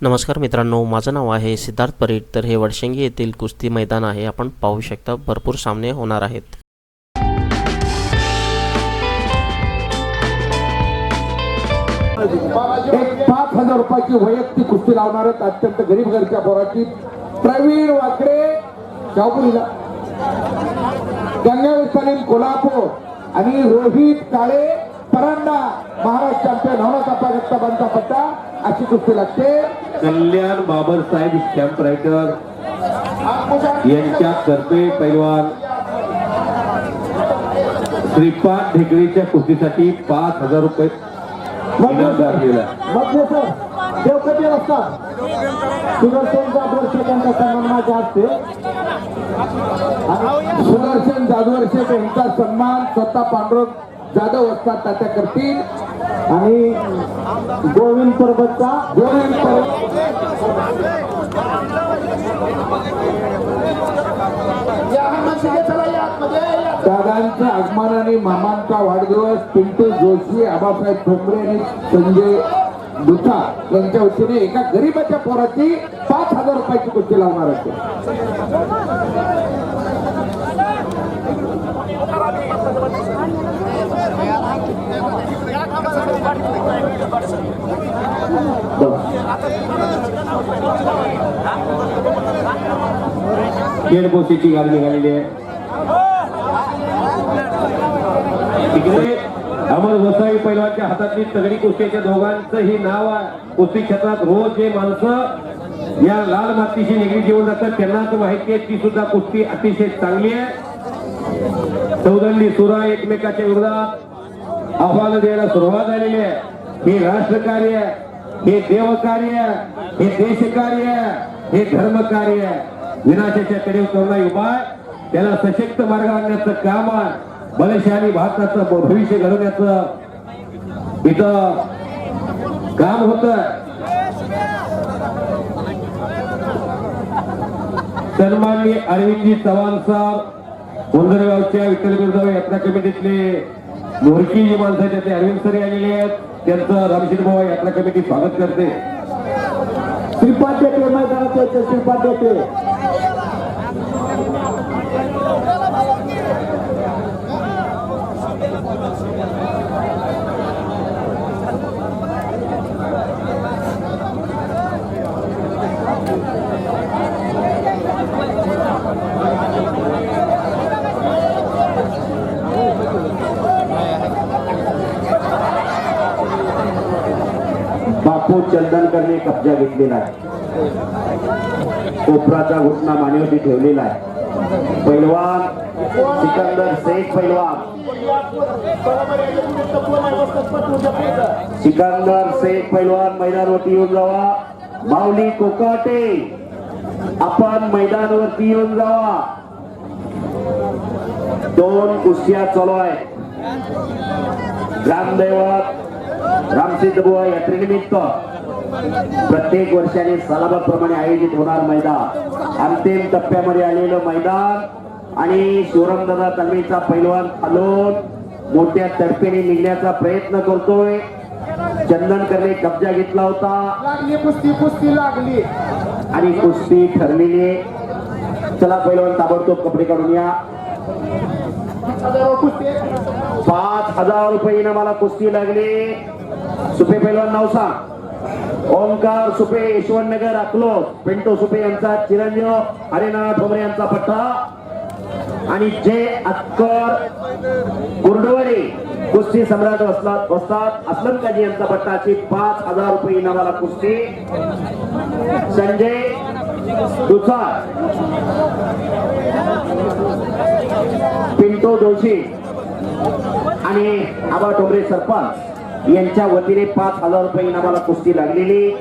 नमस्कार मित्रांनो, माझं नाव आहे सिद्धार्थ परीट. तर हे वडशेंगी येथील कुस्ती मैदान आहे. आपण पाहू शकता भरपूर सामने होणार आहेत. एक 5,000 रुपयाची वैयक्तिक कुस्ती लावणार आहेत. अत्यंत गरीब घरच्या पोराची प्रवीण वाकडे शाहपुरीला, गंगावीर कोल्हापूर आणि रोहित काळे परांडा महाराष्ट्र चॅम्पियन होण्याचा प्रयत्न बनता पट्टा अशी कुस्ती लागते. कल्याण बाबासाहेब स्टॅम्प रायटर यांच्या कर्ते पैलवान श्रीपाद ढेकळेच्या कुस्तीसाठी 5,000 रुपये इनाम राखलेला आहे. मध्य सर देवकटी असतात सुदर्शन जाधवर शेटांच्या सन्मानाचे असते. सुदर्शन जाधवर शेट यांचा सन्मान स्वतः पांडुरंग जाधव असतात तात्या करतील. आणि गोविंद पर्वतचा दादांच्या आगमनाने मामांचा वाढदिवस पिंटू जोशी, आबासाहेब ठोंबरे आणि संजय दुथा यांच्या वतीने एका गरीबाच्या पोराची 5,000 रुपयाची कुस्ती लावणार असते. खेळपोशीची गाडी निघालेली आहे. तिकडे अमर वसाई पैलवानच्या हातातली तगडी कुस्तीच्या दोघांचं ही नाव आहे. कुस्ती क्षेत्रात रोज जे माणसं या लाल मातीशी निगडीत येऊन जातात त्यांनाच माहिती आहे ती सुद्धा कुस्ती अतिशय चांगली आहे. चौदंडी सुरा एकमेकाच्या विरोधात आव्हान द्यायला सुरुवात झालेली आहे. हे राष्ट्रकार्य, हे देवकार्य, हे देशकार्य, हे धर्मकार्य विनाशाच्या कडेवर करणारा उपाय त्याला सशक्त मार्ग आणण्याचं काम आहे. बलशाली भारताचं भविष्य घडवण्याचं इथं काम होत. सन्माननीय अरविंदजी चव्हाण साहेब उंदरगावच्या विठ्ठल गुरुदेव यात्रा कमिटीतले मोरकी जी माणसं आहेत ते अरविंद सर आलेले आहेत. त्यांचं रामशीर भाऊ यात्रा कमिटी स्वागत करते. श्रीपाद ढेकळे मैदानात यायचे. श्रीपाद ढेकळे बापू चंदनकरने कब्जा घेतलेला आहे. कोपराचा घुटना मानेवरती ठेवलेला आहे. पैलवान सिकंदर शेख पैलवान, सिकंदर शेख पैलवान मैदानावरती येऊन जावा. माऊली कोकाटे आपण मैदानावरती येऊन जावा. 2 कुस्त्या चालू आहे. ग्रामदैवत रामसिद्ध बुवा यात्रेनिमित्त प्रत्येक वर्षाने सालाबादप्रमाणे आयोजित होणार मैदान, अंतिम टप्प्यामध्ये आलेलं मैदान आणि शिवरामदादा तलमीचा पैलवान खालून मोठ्या तडफेने निघण्याचा प्रयत्न करतोय. चंदनकरने कब्जा घेतला होता. लागली कुस्ती लागली आणि कुस्ती ठरलेली. चला पैलवान ताबडतोब कपडे काढून या. 5,000 रुपये इनामाला कुस्ती लागली. सुपे पैलवान नाव सांग. ओंकार सुपे यशवंतनगर अकलोज, पिंटू सुपे यांचा चिरंजीव, हरिनाथ ठोंबरे यांचा पट्टा आणि जे अक्कर गुरडवडे कुस्ती सम्राट वस्ताद असलम काजी यांचा पट्टा अशी 5,000 रुपये इनामाला कुस्ती. संजय दुसार, पिंटू जोशी आणि आबा ठोंबरे सरपंच यांच्या वतीने 5,000 रुपये इनामाला कुस्ती लागलेली.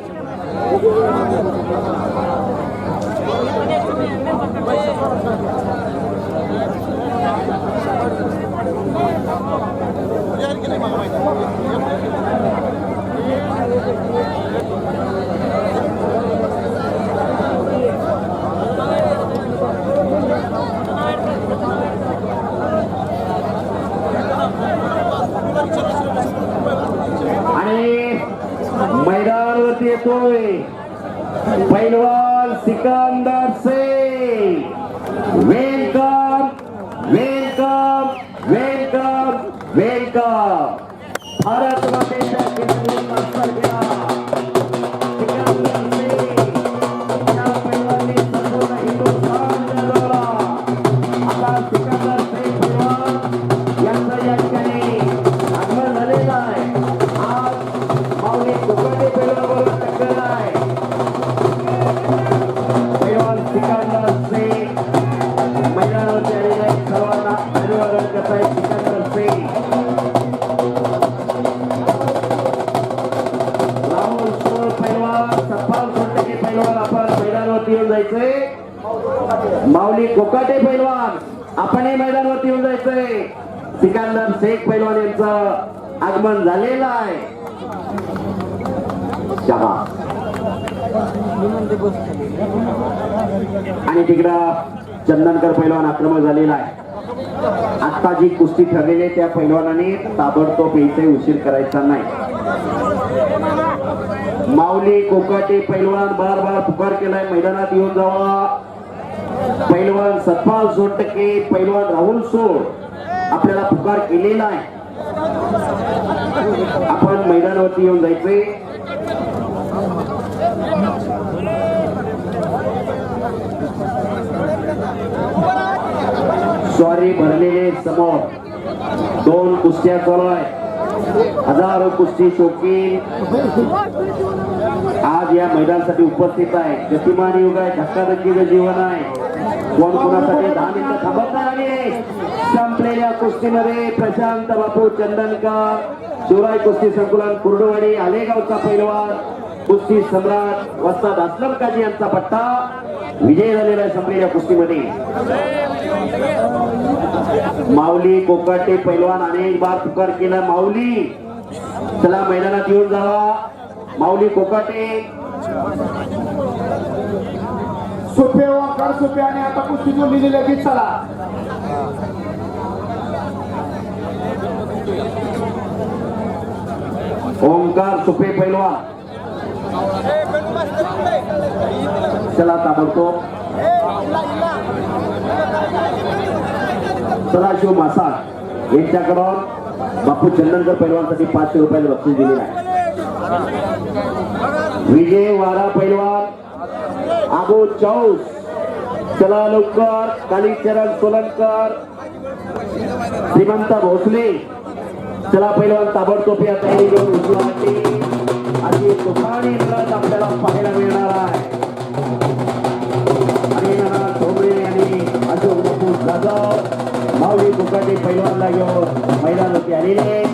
मैदानावरती येतोय पैलवान Sikandar Shaikh welcome welcome welcome welcome Bharat मातेच्या कीर्तीला नमस्कार केला सिकंदर शेख या पैलवानी संपूर्ण हिंदुस्थान गाजवला आता सिकंदर शेख पैलवान यांचं या ठिकाणी आगमन झालेलं आहे आज माऊली कोकटे पैलवानाबरोबर टक्कर आहे पैलवान सिकंदर शेख मैदानावरती आलेले आहेत सर्वांना अभिवादन करत आहे सिकंदर शेख राहुल सोळ पैलवान सतपाल सोनटके पैलवान आपण मैदानावरती येऊन जायचंय माऊली कोकाटे पैलवान आपणही मैदानावरती येऊन जायचंय सिकंदर शेख पैलवान यांचं आगमन झालेलं आहे शाबास आणि तिकडं चंदनकर पैलवान आक्रमक झालेला आहे आता जी कुस्ती ठरलेली आहे त्या पैलवानाने ताबडतोब यायचे उशीर करायचा नाही माऊली कोकाटे पैलवान बार बार पुकार केलाय मैदानात येऊन जावा पैलवान सतपाल सोनटके पैलवान राहुल सोड आपल्याला पुकार केलेला आहे आपण मैदानावरती येऊन जायचंय स्वारी भरलेले समोर दोन कुस्त्या चालू आहे हजारो कुस्ती शौकीन आज या मैदानासाठी उपस्थित आहे गतिमान युग आहे धक्काधक्कीचं जीवन आहे कोण कोणासाठी 10 मिनिटं थांबत नाही संपलेल्या कुस्तीमध्ये प्रशांत बापू चंदनकर शिवराय कुस्ती संकुलन कुर्डवाडी आलेगावचा पैलवान कुस्ती सम्राट वस्ताद असलम काजी यांचा पट्टा विजय झालेला आहे संपलेल्या कुस्तीमध्ये माऊली कोकाटे पैलवान अनेक बार पुकार केला माऊली चला मैदानात येऊन जावा माऊली कोकाटे सोपे ओंकार सोपे आणि आता कुस्ती जोडलेली लगेच चला ओंकार सुपे पैलवान चला ताबडतोब सदाशिव मासाळ यांच्याकडून बापू चंदनकर पैलवानसाठी 500 रुपयाचं बक्षीस दिलेलं आहे विजय वारा पैलवान आगो चौस चला लवकर कालीचरण सोलनकर श्रीमंत भोसले चला पैलवान ताबडतोब या तयारी घेऊन उजवाटी अशी तुफानी लढत आपल्याला पाहायला मिळणार आहे आणि ठोंबरे आणि अशोक बापू जाधव माऊली कोकाटे पैलवानला घेऊन मैदानावरती आलेले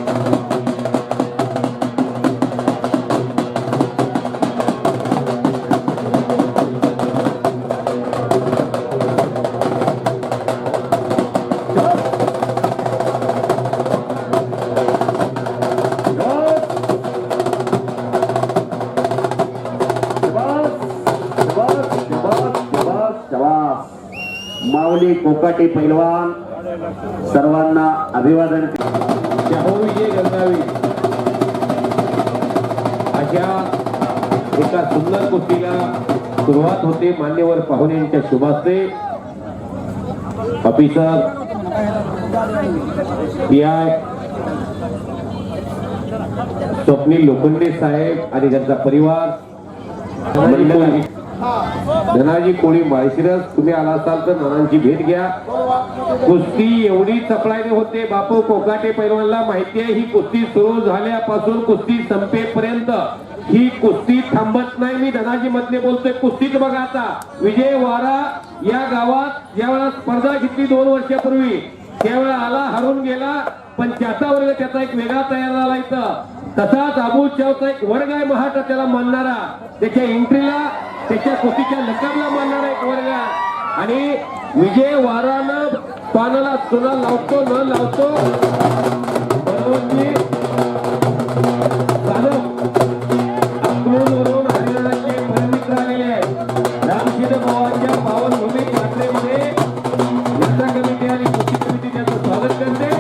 माऊली कोकाटे पैलवान सर्वांना अभिवादन विजय गंगावी अशा एका सुंदर कुस्तीला सुरुवात होते मान्यवर पाहुण्यांच्या शुभास्ते ऑफिसर पीआय स्वप्नील लोखंडे साहेब आणि त्यांचा परिवार धनाजी कोळी माळशिरस तुम्ही आला असाल तर नानांची भेट घ्या कुस्ती एवढी चपळाईने होते बापू कोकाटे पैलवानला माहिती आहे ही कुस्ती सुरू झाल्यापासून कुस्ती संपेपर्यंत ही कुस्ती थांबत नाही मी धनाजी मधले बोलतोय कुस्तीच बघा आता विजय वारा या गावात ज्यावेळेला स्पर्धा घेतली 2 वर्षापूर्वी त्यावेळेला आला हरून गेला पण त्याचा वर्ग त्याचा एक वेगळा तयार झाला इथं तसाच अबू चावचा एक वर्ग आहे महाराष्ट्र त्याला मानणारा त्याच्या एंट्रीला त्याच्या कुस्तीच्या लकाबला मानणारा एक वर्ग आणि विजय वारानं पानाला चुना लावतो न लावतो अकलूजवरून हरियाणाचे परमित्र आलेले आहेत रामशिद भावांच्या पावनभूमी यात्रेमध्ये यात्रा कमिटी आणि कुस्ती कमिटी त्याचं स्वागत करते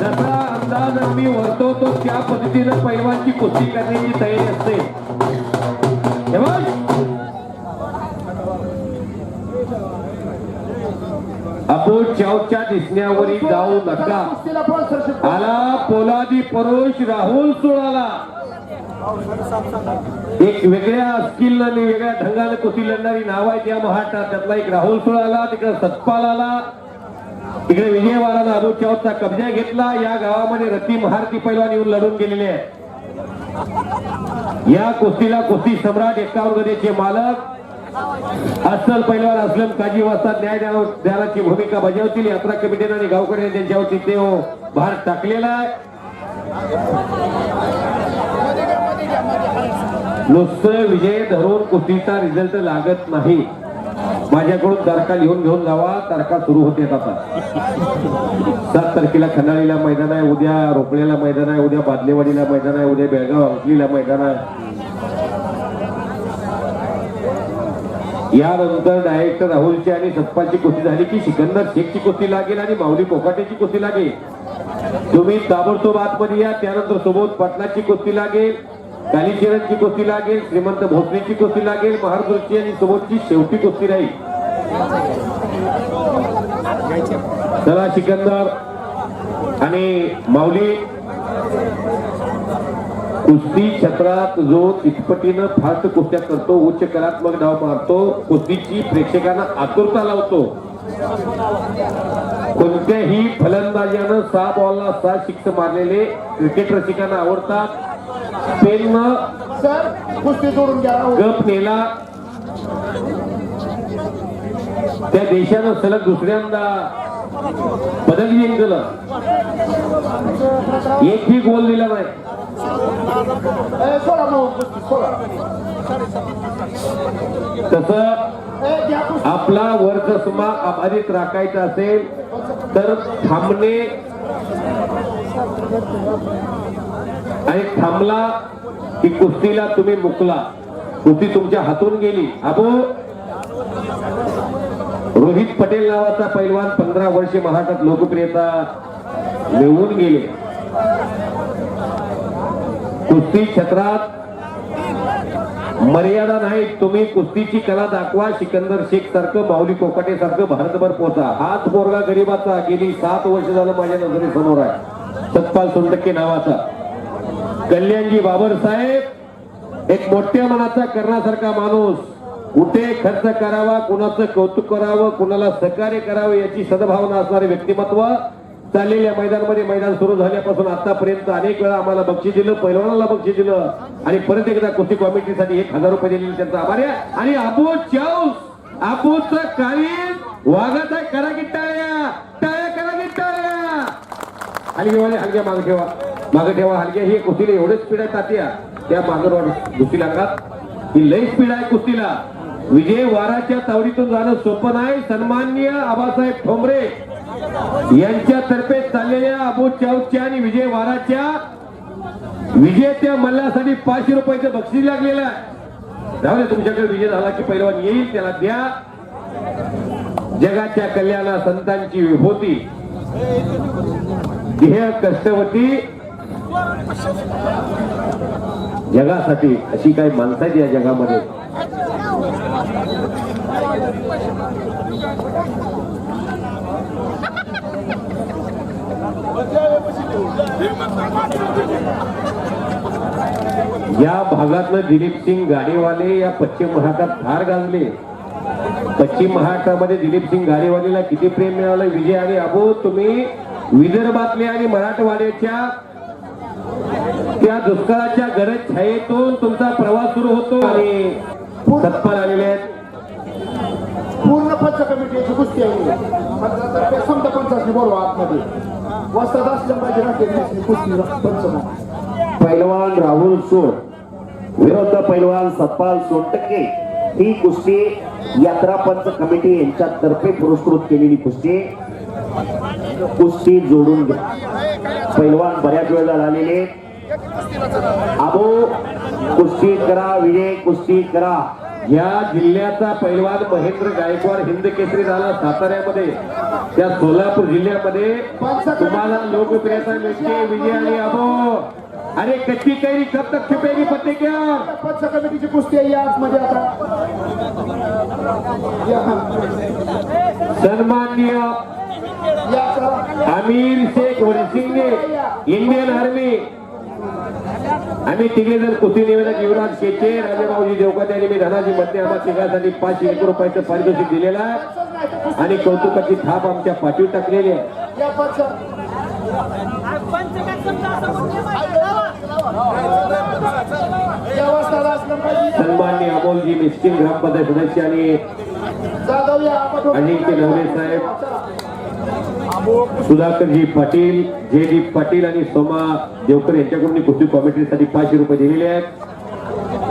जसा अंदाज आम्ही वर्तवतो त्या पद्धतीनं पैलवानची कुस्ती करण्याची तयारी असते चावच्या दिसण्यावरी जाऊ नका. कुस्तीला स्पॉन्सरशिप आला पोलादी परुष राहुल सुळाला. एक वेगळ्या स्किल आणि वेगळ्या ढंगाने कुस्ती लढणारी नाव आहेत या महाराष्ट्रात. त्यातला एक राहुल सुळाला, तिकडे सतपाल आला, तिकडे विजयवाडानं अबू चावचा कब्जा घेतला. या गावामध्ये रती महारथी पैलवान येऊन लढून गेलेले आहेत. या कुस्तीला कुस्ती सम्राट 51 गदेचे मालक अस्सल पैलवान असलम काजी वाजता न्याय द्यायची भूमिका बजावतील. यात्रा कमिटीने आणि गावकडे त्यांच्यावरती ते भार टाकलेला आहे. नुसतं विजय धरून कुस्तीचा रिझल्ट लागत नाही. माझ्याकडून तारखा लिहून घेऊन जावा. तारखा सुरू होते आता. 7 तारखेला खंडाळीला मैदान आहे, उद्या रोकड्याला मैदान आहे, उद्या बादलेवाडीला मैदान आहे, उद्या बेळगाव अंकलीला मैदान आहे. यानंतर डायरेक्ट राहुलची आणि सतपालची कुस्ती झाली की सिकंदर शेखची कुस्ती लागेल आणि माऊली कोकाटेची कुस्ती लागेल. तुम्ही ताबडतोब आतमध्ये या. त्यानंतर सुबोध पाटलाची कुस्ती लागेल, कालीचरणची कुस्ती लागेल, श्रीमंत भोसलेची कुस्ती लागेल, महारदूरची आणि सुबोधची शेवटी कुस्ती राहील. चला सिकंदर आणि माऊली. कुस्ती क्षेत्रात जो इतपटीनं फास्ट कुस्त्या करतो, उच्च कलात्मक डाव मारतो, कुस्तीची प्रेक्षकांना आतुरता लावतो. कोणत्याही फलंदाजानं 6 बॉलला 6 सिक्स मारलेले क्रिकेट रसिकांना आवडतात. पेननं सर कुस्ती जोडून घ्या. गप नेला. त्या देशानं सलग दुसऱ्यांदा पदक जिंकलं. एकही गोल दिला नाही. तसं आपला वर्चस्व अबाधित राखायचा असेल तर थांबणे आणि थांबला की कुस्तीला तुम्ही मुकला. कुस्ती तुमच्या हातून गेली. अबो रोहित पटेल नावाचा पैलवान 15 वर्षे महाराष्ट्रात लोकप्रियता मिळवून गेले. कुस्ती क्षेत्रात मर्यादा नाही. तुम्ही कुस्तीची कला दाखवा. सिकंदर शेख सारखं, माऊली कोकाटे सारखं भारतभर पोहोचा. हाच पोरगा गरीबाचा गेली 7 वर्ष झालं माझ्या नजरेसमोर आहे. सतपाल सोनटक्के नावाचा. कल्याणजी बाबर साहेब एक मोठ्या मनाचा करण्यासारखा माणूस. कुठे खर्च करावा, कुणाचं कौतुक करावं, कुणाला सहकार्य करावं याची सद्भावना असणारे व्यक्तिमत्व. चाललेल्या मैदानामध्ये मैदान सुरू झाल्यापासून आतापर्यंत अनेक वेळा आम्हाला बक्षीस दिलं, पैलवानाला बक्षीस दिलं आणि परत एकदा कुस्ती कमिटीसाठी 1000 रुपये दिलेले त्यांचा आभार आहे. आणि अबू चाऊस, अबूचं काळीज वागत आहे. करा की टाळ्या, टाळ्या करा की टाळ्या. हलगेवाले हलग्या मागे ठेवा, मागे ठेवा. हलग्या ही कुस्तीला एवढे स्पीड आहे तात्या. त्या मागरवाड कुस्ती लागतात ही लई स्पीड आहे कुस्तीला. विजय वाराच्या तावडीतून जाणं सोपं नाही. सन्माननीय आबासाहेब ठोंबरे यांच्यातर्फे चाललेल्या अबू चाऊसच्या आणि विजय वाराच्या विजेत्या मल्लासाठी 500 रुपयाचं बक्षीस लागलेलं आहे. राहू दे, तुमच्याकडे विजय झाला की पैलवान येईल, त्याला द्या. जगाच्या कल्याणा संतांची विभूती, ध्येय कष्टवती जगासाठी अशी काही माणसं आहेत या जगामध्ये. या भागातलं दिलीप सिंग गाडीवाले या पश्चिम महाराष्ट्रात फार गाजले. पश्चिम महाराष्ट्रामध्ये दिलीप सिंग गाडीवालेला किती प्रेम मिळालं. विजय आणि अबू, तुम्ही विदर्भातल्या आणि मराठवाड्याच्या त्या दुष्काळाच्या गरज छायेतून तुमचा प्रवास सुरू होतो आणि सत्पाल आलेले आहेत. पूर्ण पंच कमिटीची कुस्ती आहे. समजा पंचाची बोलवा आतमध्ये वस्तात असल्या पाहिजे राहते कुस्ती पंच. पैलवान राहुल सोड विरुद्ध पैलवान सतपाल सोनटक्के ही कुस्ती यात्रा पंच कमिटी यांच्यातर्फे पुरस्कृत केलेली कुस्ती. कुस्ती जोडून घ्या. पैलवान बऱ्याच वेळेला झालेले. अबो कुस्ती करा, विजय कुस्ती करा. या जिल्ह्याचा पैलवान महेंद्र गायकवाड हिंद केसरी झाला साताऱ्यामध्ये. त्या सोलापूर जिल्ह्यामध्ये तुम्हाला लोकप्रियता मिळते. विजय आणि अबो. अरे कच्ची कैरी कब तक छुपेगी पत्ते क्या. पंच कमिटीची कुस्ती आहे आज मध्ये. आता सन्माननीय आमिर शेख वरसिंगे इंडियन आर्मी. आम्ही तिघे जण कुस्ती निवेदक युवराज शेचे, राजेबाऊजी देवकते आणि मी धनाजी मध्ये आम्हा तिघांसाठी 500 रुपयाचं पारितोषिक दिलेलं आहे आणि कौतुकाची थाप आमच्या पाठीवर टाकलेली आहे. सन्माननीय अमोलजी मिस्किन ग्रामपंचायत सदस्य आणि अजिंक्य नवरे साहेब, सुधाकरजी पाटील, जे डी पाटील आणि सोमा देवकर यांच्याकडून कुस्ती कॉमेंट्रीसाठी 500 रुपये दिलेले आहेत.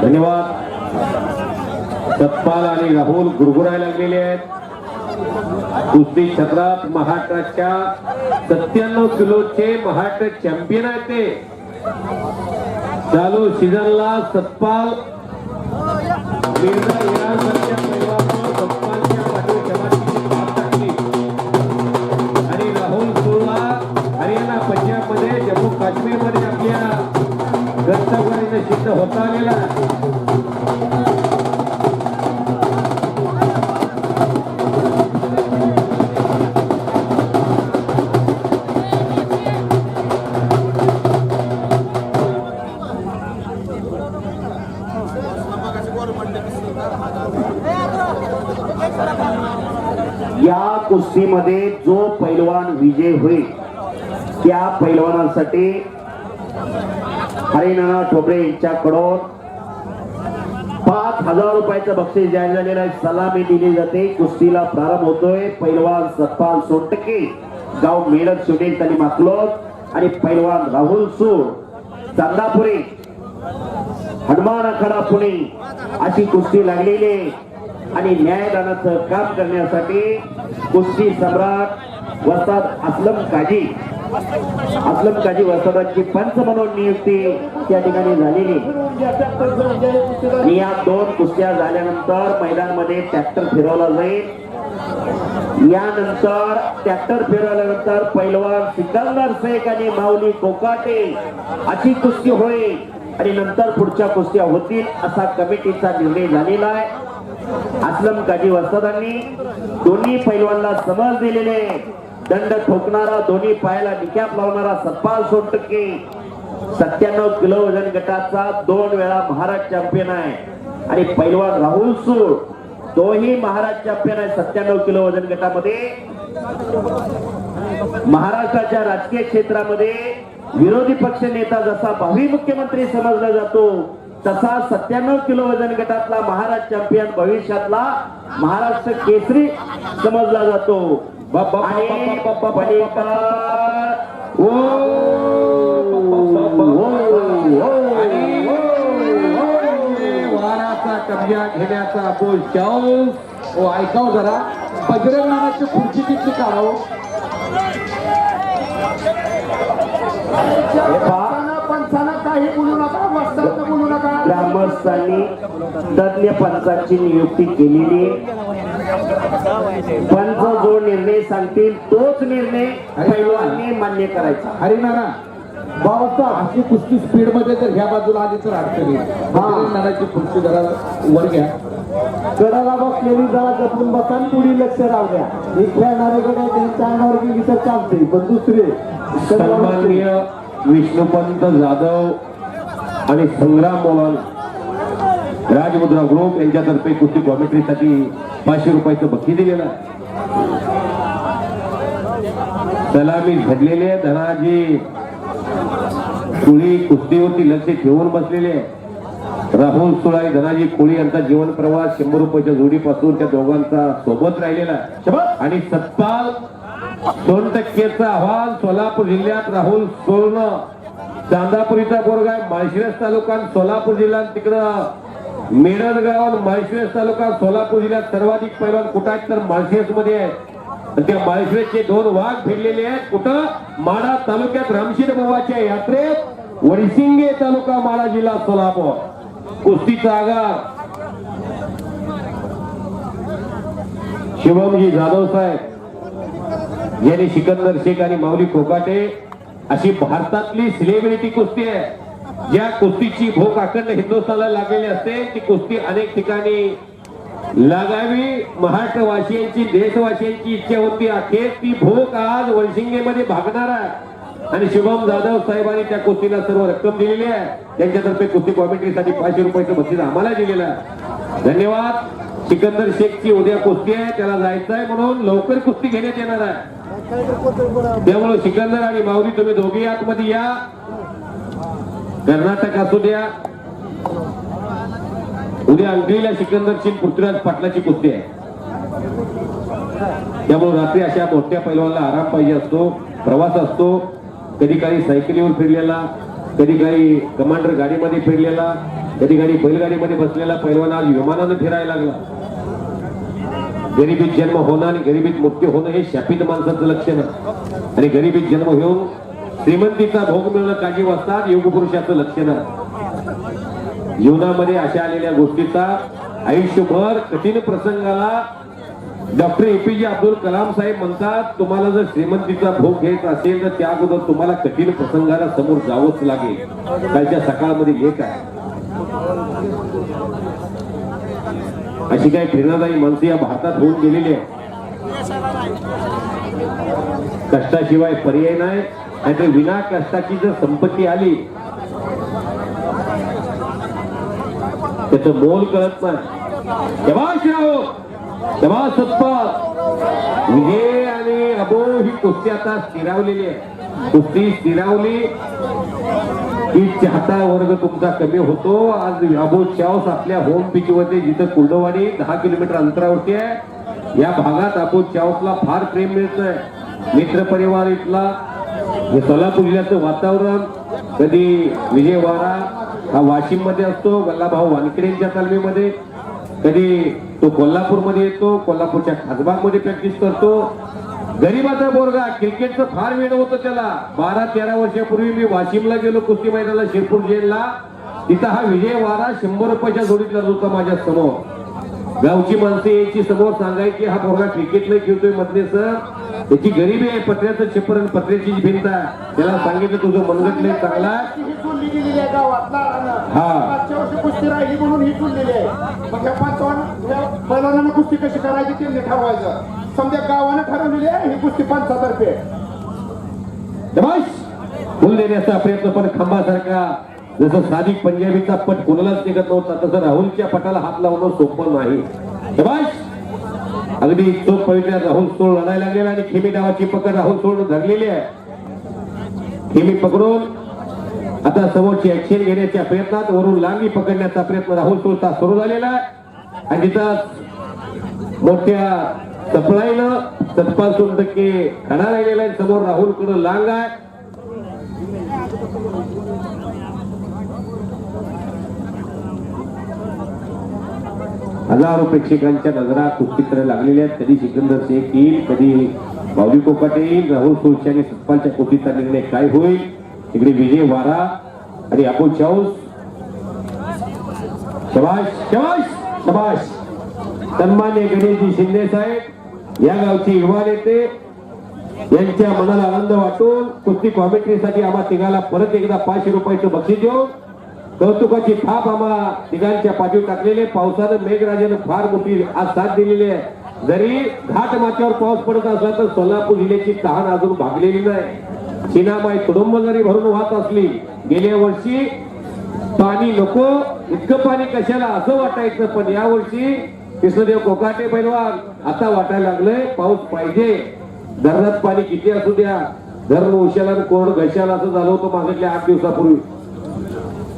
धन्यवाद. सतपाल आणि राहुल गुरगुरायला लागलेले आहेत. कुस्ती क्षेत्रात महाराष्ट्राच्या 97 किलोचे महाराष्ट्र चॅम्पियन आहेत ते. चालू सीझनला सतपाल मिर्झा इराणसारख्या पैलवानावर सतपालच्या पाठीवर जमातीची थाप टाकली आणि राहुल सुरला हरियाणा, पंजाबमध्ये, जम्मू काश्मीरमध्ये आपल्या गंतव्याने सिद्ध होता आलेला. या कुस्तीमध्ये जो पैलवान विजय होईल त्या पैलवानांसाठी हरिनाना ठोबरे यांच्याकडून 5000 रुपयाचं बक्षीस जाहीर झालेलं आहे. सलामी दिली जाते. कुस्तीला प्रारंभ होतोय. पैलवान सतपाल सोनटके, गाव मेळत, शिवडे तालीम अकलोज आणि पैलवान राहुल सूर, चांदापुरी, हनुमान आखाडा पुणे अशी कुस्ती लागलेली आहे. आणि न्यायदानाचं काम करण्यासाठी कुस्ती सम्राट वस्ताद असलम काजी वस्तादांची पंच म्हणून नियुक्ती त्या ठिकाणी झालेली. या 2 कुस्त्या झाल्यानंतर मैदानामध्ये ट्रॅक्टर फिरवला जाईल. यानंतर ट्रॅक्टर फिरवल्यानंतर पैलवान सिकंदर शेख आणि माऊली कोकाटे अशी कुस्ती होईल आणि नंतर पुढच्या कुस्त्या होतील असा कमिटीचा निर्णय झालेला आहे. असलम काजी वस्तादांनी दोन्ही पैलवानला समज दिलेले. दंड ठोकणारा, दोन्ही पायाला निकॅप लावणारा सतपाल सोनटके 97 किलो वजन गटाचा 2 वेळा महाराष्ट्र चॅम्पियन आहे. आणि पैलवान राहुल सूर तोही महाराष्ट्र चॅम्पियन आहे 97 किलो वजन गटामध्ये. महाराष्ट्राच्या राजकीय क्षेत्रामध्ये विरोधी पक्ष नेता जसा भावी मुख्यमंत्री समजला जातो तसा 97 किलो वजन गटातला महाराष्ट्र चॅम्पियन भविष्यातला महाराष्ट्र केसरी समजला जातो. वाराचा कब्जा घेण्याचा ऐकाव जरा. बजरंग नानाची खुर्ची तिथली काढावं. काही बोलू नका, वस्ताद बोलू नका. ग्रामस्थांनी तज्ञ पंचाची नियुक्ती केलेली. पंच जो निर्णय सांगतील तोच निर्णय पैलवानांनी मान्य करायचा. हरिनाना बाबा अशी कुस्ती स्पीड मध्ये जर ह्या बाजूला आली तर अडचणी. नानाची खुर्ची जरा वर घ्या. गडाला बसलेली जरा जपून बसा, पुढे लक्ष राहू द्या. हे खेळणाऱ्याकडे त्यांच्या अंगावर गेली तर चालते, पण दुसरे सन्माननीय विष्णुपंत जाधव आणि संग्राम मोलान राजमुद्रा ग्रुप यांच्यातर्फे कुस्ती कॉमेंट्रीसाठी 500 रुपयाचं बक्षीस दिलेलं आहे. सलामी झडलेले धनाजी कोळी कुस्तीवरती लक्ष ठेवून बसलेले. राहुल सुळाई, धनाजी कोळी यांचा जीवन प्रवास 100 रुपयाच्या जोडीपासून त्या दोघांचा सोबत राहिलेला आहे. आणि सतपाल 2% अहवाल सोलापूर जिल्ह्यात राहुल सोळन चांदापुरीचा पोरगा, माळशिरस तालुका सोलापूर जिल्हा, तिकडं मेळगाव माळशिरस तालुका सोलापूर जिल्ह्यात सर्वाधिक पैलवान कुठं आहेत तर माळशिरस मध्ये आहेत. त्या माळशिरसचे 2 वाघ फिरलेले आहेत. कुठं? माडा तालुक्यात रामशीर बुवाच्या यात्रेत, वडसिंगे तालुका, माडा जिल्हा सोलापूर. कुस्तीचा आगार शिवमजी जाधव साहेब यांनी सिकंदर शेख आणि माऊली कोकाटे अशी भारतातली सेलिब्रिटी कुस्ती आहे. ज्या कुस्तीची भूक अखंड हिंदुस्थानला लागलेली असते ती कुस्ती अनेक ठिकाणी लागावी महाराष्ट्रवासियांची देशवासियांची इच्छा होती. अखेर ती भूक आज वळशिंगेमध्ये भागणार आहे आणि शुभम जाधव साहेबांनी त्या कुस्तीला सर्व रक्कम दिलेली आहे. त्यांच्यातर्फे कुस्ती कॉमेंट्रीसाठी 500 रुपयाचं बक्षीस आम्हाला दिलेलं आहे. धन्यवाद. सिकंदर शेखची उद्या कुस्ती आहे, त्याला जायचं आहे म्हणून लवकर कुस्ती घेण्यात येणार आहे. त्यामुळे सिकंदर आणि माऊली तुम्ही दोघे आतमध्ये या. कर्नाटक असू द्या, उद्या अंगलीला सिकंदरची पृथ्वीराज पाटलाची कुस्ती आहे. त्यामुळे रात्री अशा मोठ्या पैलवानला आराम पाहिजे असतो, प्रवास असतो. कधी काही सायकलीवर फिरलेला, कधी काही कमांडर गाडीमध्ये फिरलेला, कधी काही बैलगाडीमध्ये बसलेला पैलवान आज विमानानं फिरायला लागला. गरिबीत जन्म होणं आणि गरिबीत मृत्यू होणं हे शापित माणसाचं लक्षण आहे. आणि गरिबीत जन्म घेऊन श्रीमंतीचा भोग मिळणं काळजी वाजतात युगपुरुषाचं लक्षण आहे. जीवनामध्ये अशा आलेल्या गोष्टीचा आयुष्यभर कठीण प्रसंगाला डॉक्टर एपीजे अब्दुल कलाम साहेब म्हणतात, तुम्हाला जर श्रीमंतीचा भोग घ्यायचा असेल तर त्या अगोदर तुम्हाला कठीण प्रसंगाला समोर जावंच लागेल. कालच्या सकाळमध्ये लेख आहे. अशी काही प्रेरणादायी माणसं या भारतात होऊन गेलेली आहे. कष्टाशिवाय पर्याय नाही. नाहीतर विना कष्टाची जर संपत्ती आली त्याचं मोल कळत नाही. शबाश राहो, शबाश सत्पाल. विजय आणि अबो ही कुस्ती आता स्थिरावलेली आहे. कुस्ती स्थिरावली की चाहता वर्ग तुमचा कमी होतो. आज अबो चावस आपल्या होम पिच वरती, जिथं कुर्डवाडी 10 किलोमीटर अंतरावरती आहे, या भागात अबो चावसला फार प्रेम मिळतंय. मित्र परिवार इथला, हे सोलापूर जिल्ह्याचं वातावरण, कधी विजयवाडा हा वाशिम मध्ये असतो गल्लाभाऊ वानखेडेंच्या तालमीमध्ये, कधी तो कोल्हापूरमध्ये येतो, कोल्हापूरच्या खासबाग मध्ये प्रॅक्टिस करतो. गरीबाचा बोरगा, क्रिकेटचं फार वेळ होतं त्याला. 12-13 वर्षापूर्वी मी वाशिमला गेलो कुस्ती मैदानाला, शिरपूर जेलला. तिथं हा विजयवाडा 100 रुपयाच्या जोडीतला होता माझ्या समोर. गावची माणसं यायची समोर सांगायची, हा पोरगा क्रिकेट नाही खेळतोय मधले सर, त्याची गरिबी आहे, पत्र्याचं छप्पर आणि पत्र्याची भिंत आहे. त्याला सांगितलं तुझं मनगट नाही चांगला. हा कुस्ती राहिली म्हणून ही चुनलेली आहे. मग ह्या 5 पैलवानांना कुस्ती कशी करायची त्यांनी ठरवायचं. समजा गावानं ठरवलेली आहे ही कुस्ती 5,000 फुल देण्याचा प्रयत्न, पण खांबासारखा जसं साधिक पंजाबीचा पट कोणालाच निघत नव्हता तसं राहुलच्या पटाला हात लावणं सोपं नाही. अगदी चोख पवित्र राहुल सोड लढायला लागलेला आणि खेमी डावाची पकड राहुल सोड धरलेली आहे. खेमी पकडून आता समोरची ऍक्शन घेण्याच्या प्रयत्नात वरून लांबी पकडण्याचा प्रयत्न राहुल सोडचा सुरू झालेला आहे. आणि तिथं मोठ्या सपळाईनं सतपाल 2% खडा राहिलेला आहे. समोर राहुल कडे लांग आहे. हजारो प्रेक्षकांच्या नजरा कुस्तीकडे लागलेल्या आहेत. कधी सिकंदर शेख येईल, कधी बावली कोकाटे येईल. राहुल सोळशी आणि सतपालच्या कुस्तीचा निर्णय काय होईल. इकडे विजय वारा आणि अबू चाऊस. शबाश शबाश शबाश. सन्मान्य गणेशजी शिंदे साहेब या गावचे युवा नेते, यांच्या मनाला आनंद वाटून कुस्ती कॉमेंट्रीसाठी आम्हा तिघाला परत एकदा 500 रुपयाचं बक्षीस देऊन कौतुकाची थाप आम्हा तिघांच्या पाठीवर टाकलेले. पावसानं मेघराजानं फार मोठी आज साथ दिलेली आहे. जरी घाट माथ्यावर पाऊस पडत असला तर सोलापूर जिल्ह्याची तहान अजून भागलेली नाही. चिनामाई तुडुंब जरी भरून वाहत असली, गेल्या वर्षी पाणी नको इतकं पाणी कशाला असं वाटायचं, पण या वर्षी कृष्णदेव कोकाटे पैलवान आता वाटायला लागलंय पाऊस पाहिजे. धरणात पाणी किती असू द्या, धरण उशाला कोरड घशाला असं झालं होतं मागच्या 8 दिवसापूर्वी.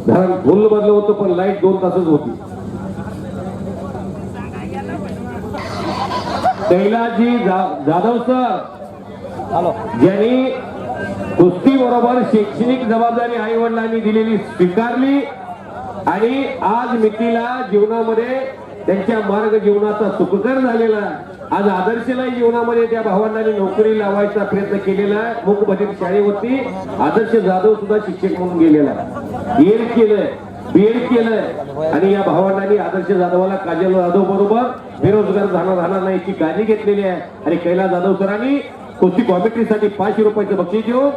धरण फुल भरलं होतं पण लाईट 2 तासच होती. कैलासजी जाधव सर ज्यांनी कुस्ती बरोबर शैक्षणिक जबाबदारी आई वडिलांनी दिलेली स्वीकारली आणि आज मितीला जीवनामध्ये त्यांच्या मार्ग जीवनाचा सुखकर झालेला आहे. आज आदर्शला जीवनामध्ये त्या भावंडांनी नोकरी लावायचा प्रयत्न केलेला आहे. मूकबधिर शाळेवरती आदर्श जाधव सुद्धा शिक्षक म्हणून गेलेला आहे. बीएड केलंय, बीएड केलंय आणि या भावंडांनी आदर्श जाधवाला काजल जाधव बरोबर बेरोजगार राहणार नाही याची काळजी घेतलेली आहे. आणि कैलास जाधव सरांनी कुस्ती कॉमेंट्रीसाठी 500 रुपयाचं बक्षीस देऊन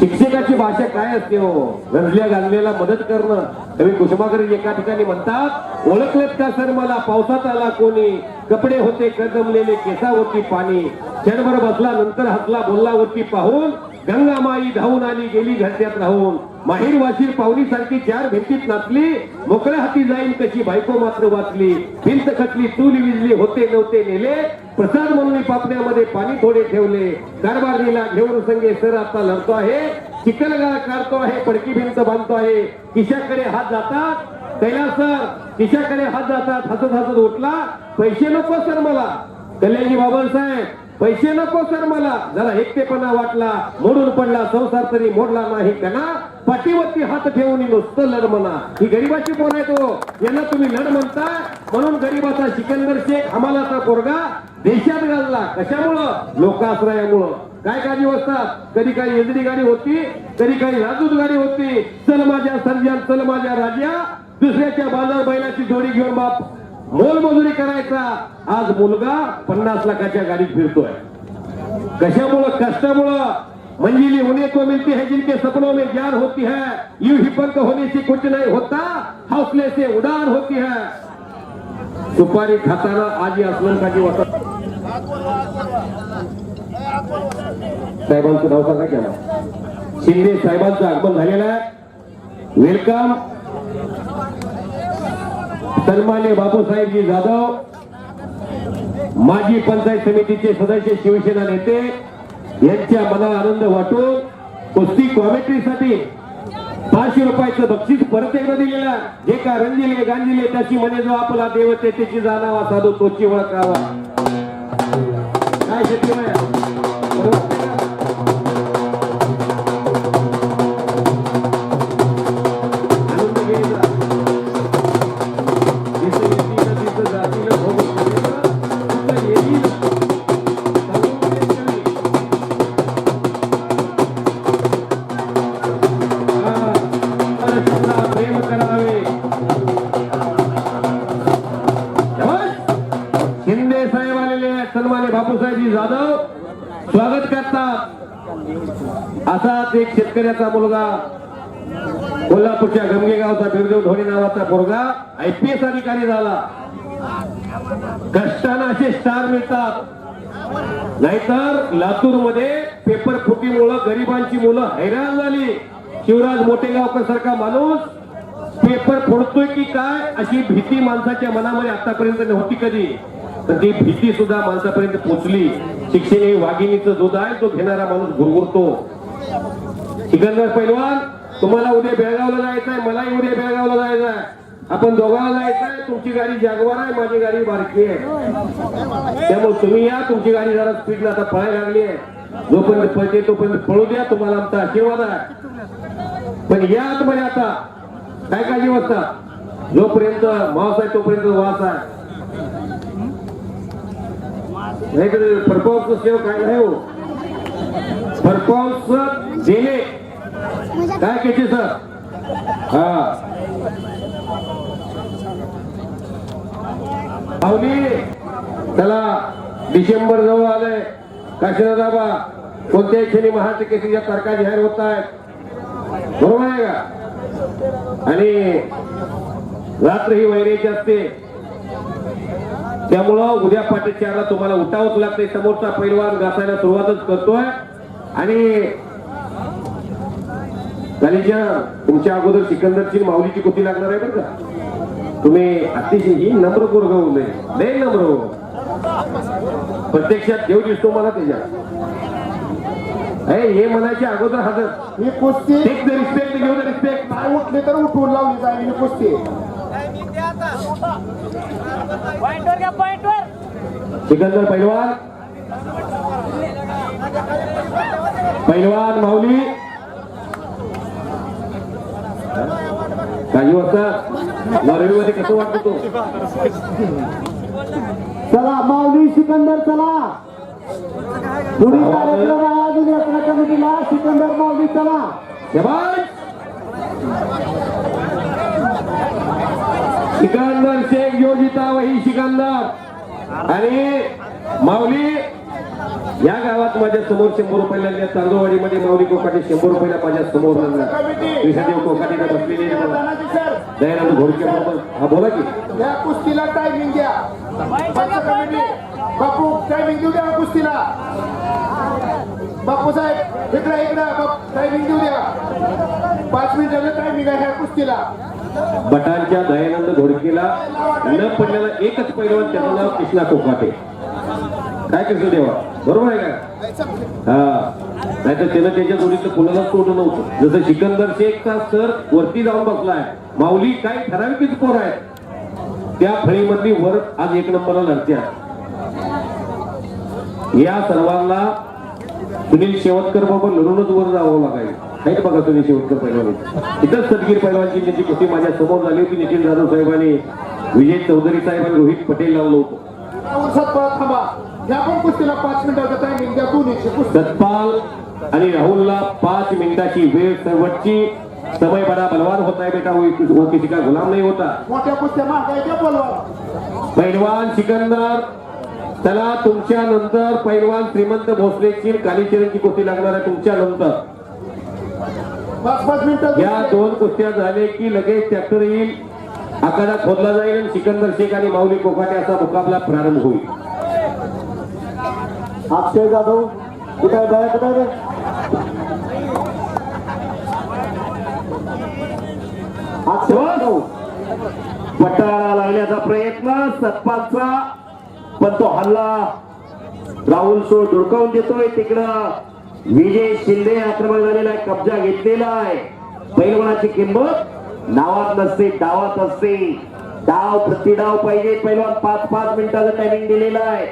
शिक्षकाची भाषा काय असते हो? गरजल्या गाजलेला मदत करणं. कवी कुसुमाग्रज एका ठिकाणी म्हणतात, ओळखलेत का सर मला पावसात आला कोणी, कपडे होते कदमलेले केसावरती पाणी, क्षणभर बसला नंतर हसला बोलला वरती पाहून, गंगा माई धावून आली गेली घरट्यात राहून, माहीर वाशीर पाहुणी सारखी चार भिंतीत नाचली, मोकळ्या हाती जाईन कशी बायको मात्र वाचली, भिंत खचली चूल विजली होते नव्हते नेले, प्रसाद म्हणून पापण्यामध्ये पाणी थोडे ठेवले, कारभारणीला घेऊन संगे सर आता लढतो आहे, चिखलगाळ काढतो आहे, पडकी भिंत बांधतो आहे, खिशाकडे हात जातात कैलास सर, खिशाकडे हात जातात, हसत हसत उठला, पैसे नको सर मला, कल्याणी बाबासाहेब पैसे नको सर मला, जरा एकटेपणा वाटला, मोडून पडला संसार तरी मोडला नाही कना, पाठीवरती हात ठेवून नुसतं लढ म्हणा. ही गरीबाची पोर आहे तो, यांना तुम्ही लढ म्हणता, म्हणून गरीबाचा सिकंदर शेख हमालाचा पोरगा देशात घालला. कशामुळं? लोकाश्रयामुळं. काय गाडी असतात, कधी काही एजडी गाडी होती, कधी काही राजूत गाडी होती, चल माझ्या सर्जन चल माझ्या राजा, दुसऱ्याच्या बाजार बैलाची जोडी घेऊन बाप मोलमजुरी करायचा. आज मुलगा 50 लाखाच्या गाडीत फिरतोय. कशामुळं? कष्टामुळं. मंजिली होने को मिलती है जिनके सपनों में जान होती है, यूं ही पंख होने से कुछ नहीं होता, हौसले से उड़ान होती है. सुपारी खाताना आजी अस्लमकाजी वाटत. साहेबांचं नाव सांगा केला. शिंदे साहेबांचं आगमन झालेलं आहे. वेलकम. सन्मान्य बापूसाहेबजी जाधव, माजी पंचायत समितीचे सदस्य, शिवसेना नेते यांच्या मनाला आनंद वाटून कुस्ती कॉमेंट्रीसाठी 500 रुपयाचं बक्षीस परत एकदा दिलेला. जे का रंजिले गांजिले त्याची म्हणे जो आपला देवते त्याची जाणावा साधू तोची ओळखावा. काय शेती बरोबर. शिंदे साहेब आलेले आहेत. सन्मान्य बापूसाहेबजी जाधव स्वागत करतात. असाच एक शेतकऱ्याचा मुलगा, कोल्हापूरच्या गमगेगावचा बिरदेव धोनी नावाचा पोरगा IPS अधिकारी झाला. कष्टानं असे स्टार मिळतात. नाहीतर लातूर मध्ये पेपर फुटीमुळे गरिबांची मुलं हैराण झाली. शिवराज मोठेगावकर सारखा माणूस पेपर फोडतोय की काय अशी भीती माणसाच्या मनामध्ये आतापर्यंत नव्हती कधी. तर ती भीती सुद्धा माणसापर्यंत पोहोचली. शिक्षण हे वाघिणीचं दूध आहे, तो घेणारा माणूस गुरगुरतो. सिकंदर पैलवान, तुम्हाला उद्या बेळगावला जायचंय, मलाही उद्या बेळगावला जायचंय. आपण दोघांना जायचंय. तुमची गाडी जागवार आहे, माझी गाडी बारकी आहे. त्यामुळे तुम्ही या. तुमची गाडी जरा स्पीडला आता पळायला लागली आहे. जोपर्यंत पळते तोपर्यंत पळू द्या. तुम्हाला आमचा आशीर्वाद आहे. पण या आतमध्ये आता काय काळजी वाजता, जोपर्यंत मांस आहे तोपर्यंत वास आहे. नाहीतर परफॉर्मन्स सेव काय नाही हो. परफॉर्मन्स देणे काय केचे सर. हा पाहुणी, त्याला डिसेंबर जवळ आलंय. काशीनाथाबा कोणत्याही क्षणी महाराष्ट्र तारखा जाहीर होत आहेत. बरोबर आहे का? आणि रात्र ही वैरेची असते. त्यामुळं उद्या पाठी 4ला तुम्हाला उठावंच लागते. समोरचा पैलवान घासायला सुरुवातच करतोय. आणि तुमच्या अगोदर सिकंदरची माऊलीची कुस्ती लागणार आहे बरं का. तुम्ही अतिशय ही नम्र पोरगवलंय, लय नम्र हो. प्रत्यक्षात देव दिसतो मला त्याच्यात. हे म्हणायच्या अगोदर हजर. ही कुस्ती take the respect, give the respect. काय उठली तर उठवून लावली जाईल ही कुस्ती. सिकंदर पैलवान, पैलवान माऊली काही वाजता रविवारी कसं वाटतं तो. चला माऊली सिकंदर, चला पुढील कार्यक्रम आहे अजून यात्रा कमिटीला. सिकंदर माऊली चला. सिकंदर शेख जो जीता वही सिकंदर. आणि माऊली या गावात माझ्या समोर 100 रुपयाला, तांदूळवाडीमध्ये माऊली कोकाटे 100 रुपयाला माझ्या समोर विषादेव कोकाटेला बसलेले सर दयानंद घोडके बरोबर. हा बोला की. या कुस्तीला टायमिंग द्या. पंच कमिटी बापू टायमिंग देऊ द्या कुस्तीला. बापू साहेब इकडे टायमिंग देऊ द्या. 5 मिनिटाचं टायमिंग आहे ह्या कुस्तीला. बटांच्या दयानंद घोडकेला न पडलेला एकच पैलवान, त्याचं नाव कृष्णा कोकाटे. काय कृष्ण देवा, बरोबर आहे का? हा, नाहीतर त्यानं त्याच्या जोडीचं कुणाला सोडलं नव्हतं. जसं सिकंदर शेखचा सर वरती जाऊन बसलाय, माऊली काय ठराविकच पोर आहे, त्या फळीमधली वर आज 1 नंबरला लढत्या. या सर्वांना सुनील शेवतकर बाबा लढूनच वर जावं लागायचं. आहेत बघा सुनील शेवतकर पैलवान. इथंच सदगीर पैलवानची त्यांची कुस्ती माझ्या समोर झाली होती. नितीन जाधव साहेबांनी, विजय चौधरी साहेबांनी, रोहित पटेल लावलं होतं. थांबा, या पण कुस्तीला 5 मिनिटाचा टायमिंग द्या. दोन्हीची कुस्ती. सतपाल आणि राहुलला 5 मिनिटाची वेळ शेवटची. समय बडा बलवान होता है बेटा, वो किसी का गुलाम नहीं होता. मोठ्या कुस्त्या महागायच्या बोलवा. पैलवान सिकंदर, चला तुमच्या नंतर पैलवान श्रीमंत भोसलेची कालीचरणची कुस्ती लागणार आहे तुमच्या नंतर. 5 मिनिटं. या 2 कुस्त्या झाले की लगेच ट्रॅक्टर येईल, आखाडा खोदला जाईल आणि सिकंदर शेख आणि माऊली कोकाटे असा मुकाबला प्रारंभ होईल. अक्षय जाधव कुठे बाया कुठे रे? अक्षय जाधव पट्टाला लागण्याचा प्रयत्न सतपालचा, पण तो हल्ला राहुल सो धुडकावून देतोय. तिकडं विजय शिंदे आक्रमण झालेला आहे, कब्जा घेतलेला आहे. पैलवानाची किंमत नावात नसते, डावात असते. डाव प्रतिडाव पाहिजे. पैलवान 5-5 मिनिटाचं टायमिंग दिलेला आहे.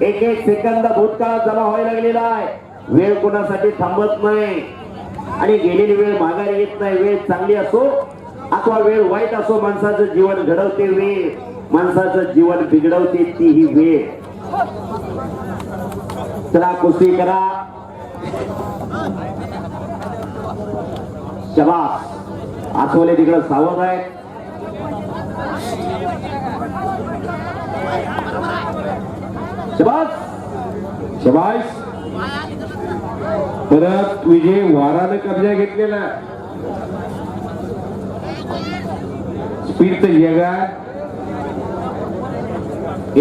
1-1 सेकंद भूतकाळात जमा व्हायला लागलेला आहे. वेळ कोणासाठी थांबत नाही आणि गेलेली वेळ माघारी येत नाही. वेळ चांगली असो अथवा वेळ वाईट असो, माणसाचं जीवन घडवते वेळ, माणसाचं जीवन बिघडवते ती ही वेळ. चला कुस्ती करा. शबास. आठवले तिकडं सावध आहेत. शबास शबाश. परत विजय वारानं कब्जा घेतलेला. स्पीड तर योग आहे,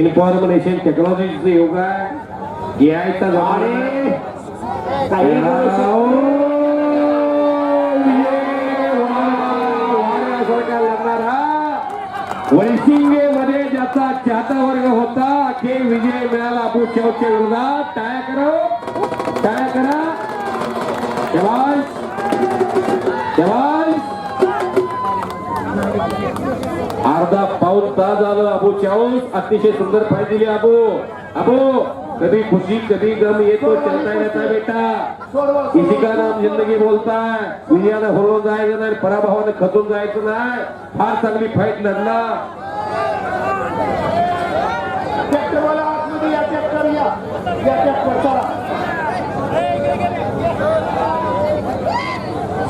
इन्फॉर्मेशन टेक्नॉलॉजीचं योग आहे, यायचा जमाने. वैशिंगे मध्ये ज्याचा चाहता वर्ग होता, की विजय मिळाला अबू चौकच्या विरोधात. टाळ्या करो, टाळ्या करा. शाबास, शाबास. अर्धा पाऊण तास झालं अबू चाऊस. अतिशय सुंदर फाईट दिली अबू. अबू कभी खुशी कभी गम, ये तो चलता रहता है बेटा. इसी का नाम जिंदगी बोलता है. विजयानं हरवून जायचं नाही, पराभवानं खचून जायचं नाही. फार चांगली फाईट लढला. ट्रॅक्टरवाला आतमध्ये या. ट्रॅक्टर या. या ट्रॅक्टर चला.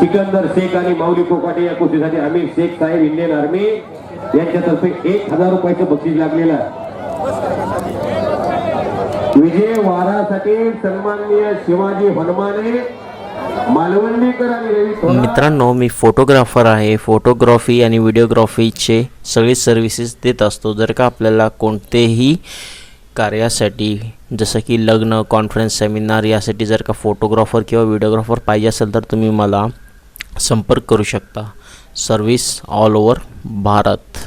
सिकंदर शेख आणि माऊली कोकाटे या कुस्तीसाठी आमिर शेख साहेब इंडियन आर्मी यांच्यातर्फे 1000 रुपयाचं बक्षीस लागलेलं आहे. विजय वारासाठी सन्माननीय शिवाजी हनुमाने, मालवणीकर आणि रवी थोरात. मित्रांनो, मी फोटोग्राफर आहे. फोटोग्राफी आणि व्हिडिओग्राफीचे सगळे सर्व्हिसेस देत असतो. जर का आपल्याला कोणतेही कार्यासाठी, जसं की लग्न, कॉन्फरन्स, सेमिनार, यासाठी जर का फोटोग्राफर किंवा व्हिडिओग्राफर पाहिजे असेल तर तुम्ही मला संपर्क करू शकता. Service all over Bharat.